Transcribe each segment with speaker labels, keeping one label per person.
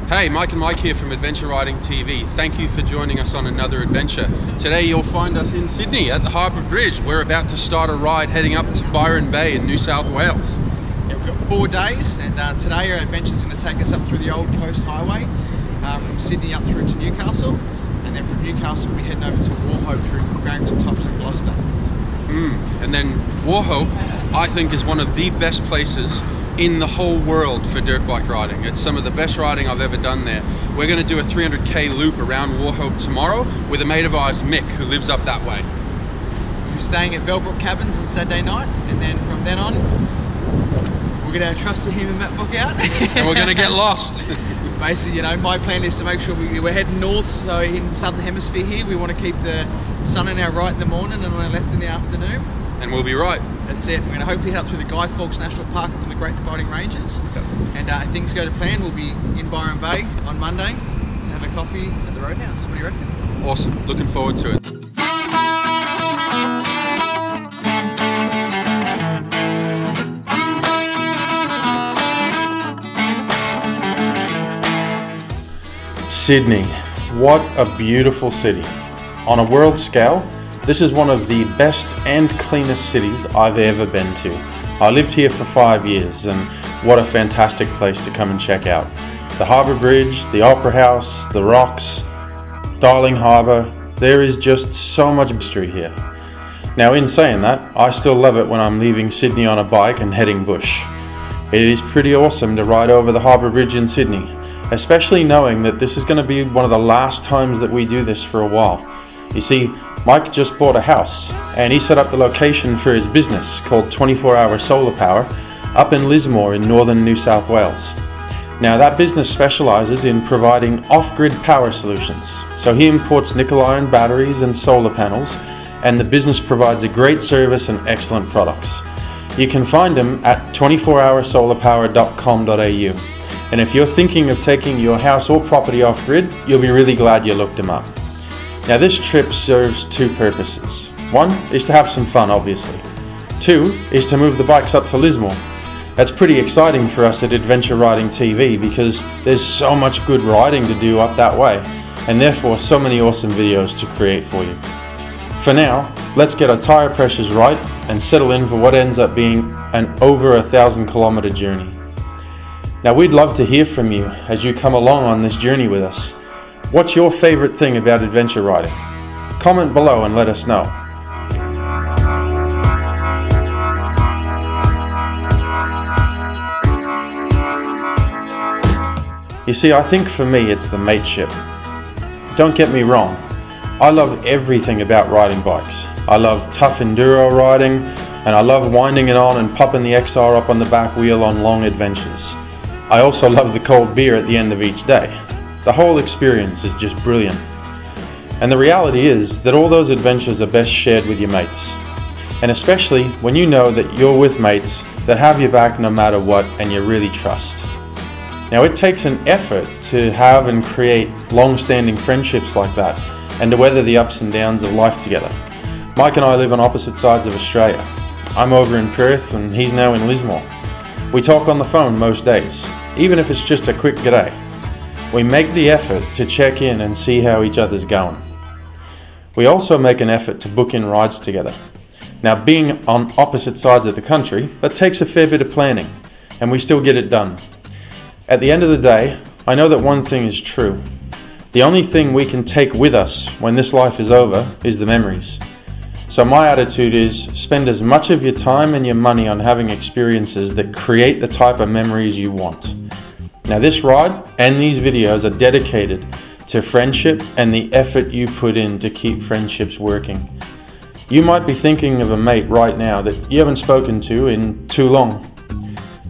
Speaker 1: Hey, Mike and Mike here from Adventure Riding TV. Thank you for joining us on another adventure. Today you'll find us in Sydney at the Harbour Bridge. We're about to start a ride heading up to Byron Bay in New South Wales.
Speaker 2: Yeah, we've got 4 days, and today our adventure is going to take us up through the Old Coast Highway from Sydney up through to Newcastle, and then from Newcastle we'll be heading over to Wauchope through Barrington Tops and Gloucester.
Speaker 1: And then Wauchope, I think, is one of the best places in the whole world for dirt bike riding. It's some of the best riding I've ever done there. We're going to do a 300k loop around Wauchope tomorrow with a mate of ours, Mick, who lives up that way.
Speaker 2: We're staying at Velbrook Cabins on Saturday night, and then from then on we're going to have trusty human map book out
Speaker 1: And we're going to get lost.
Speaker 2: Basically, you know, my plan is to make sure we're heading north, so in the southern hemisphere here we want to keep the sun on our right in the morning and on our left in the afternoon.
Speaker 1: And we'll be right.
Speaker 2: That's it. We're going to hopefully head up through the Guy Fawkes National Park up in the Great Dividing Ranges.
Speaker 1: Yep.
Speaker 2: And if things go to plan, we'll be in Byron Bay on Monday to have a coffee at the Roadhouse. What do you reckon?
Speaker 1: Awesome. Looking forward to it. Sydney. What a beautiful city. On a world scale, this is one of the best and cleanest cities I've ever been to. I lived here for 5 years, and what a fantastic place to come and check out. The Harbour Bridge, the Opera House, the Rocks, Darling Harbour. There is just so much history here. Now, in saying that, I still love it when I'm leaving Sydney on a bike and heading bush. It is pretty awesome to ride over the Harbour Bridge in Sydney, especially knowing that this is going to be one of the last times that we do this for a while. You see, Mike just bought a house, and he set up the location for his business called 24 Hour Solar Power up in Lismore in northern New South Wales. Now, that business specialises in providing off-grid power solutions. So he imports nickel-iron batteries and solar panels, and the business provides a great service and excellent products. You can find him at 24hoursolarpower.com.au, and if you're thinking of taking your house or property off-grid, you'll be really glad you looked him up. Now, this trip serves 2 purposes. 1 is to have some fun, obviously. 2 is to move the bikes up to Lismore. That's pretty exciting for us at Adventure Riding TV because there's so much good riding to do up that way, and therefore so many awesome videos to create for you. For now, let's get our tyre pressures right and settle in for what ends up being an over 1,000-kilometre journey. Now, we'd love to hear from you as you come along on this journey with us. What's your favourite thing about adventure riding? Comment below and let us know. You see, I think for me it's the mateship. Don't get me wrong, I love everything about riding bikes. I love tough enduro riding, and I love winding it on and popping the XR up on the back wheel on long adventures. I also love the cold beer at the end of each day. The whole experience is just brilliant. And the reality is that all those adventures are best shared with your mates. And especially when you know that you're with mates that have your back no matter what and you really trust. Now, it takes an effort to have and create long-standing friendships like that and to weather the ups and downs of life together. Mike and I live on opposite sides of Australia. I'm over in Perth and he's now in Lismore. We talk on the phone most days, even if it's just a quick g'day. We make the effort to check in and see how each other's going. We also make an effort to book in rides together. Now, being on opposite sides of the country, that takes a fair bit of planning, and we still get it done. At the end of the day, I know that one thing is true. The only thing we can take with us when this life is over is the memories. So my attitude is spend as much of your time and your money on having experiences that create the type of memories you want. Now, this ride and these videos are dedicated to friendship and the effort you put in to keep friendships working. You might be thinking of a mate right now that you haven't spoken to in too long.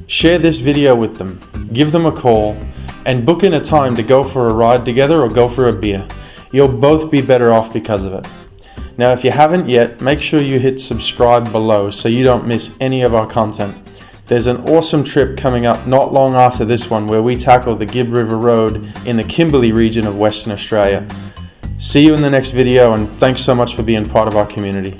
Speaker 1: Share this video with them, give them a call, and book in a time to go for a ride together or go for a beer. You'll both be better off because of it. Now, if you haven't yet, make sure you hit subscribe below so you don't miss any of our content. There's an awesome trip coming up not long after this one where we tackle the Gibb River Road in the Kimberley region of Western Australia. See you in the next video, and thanks so much for being part of our community.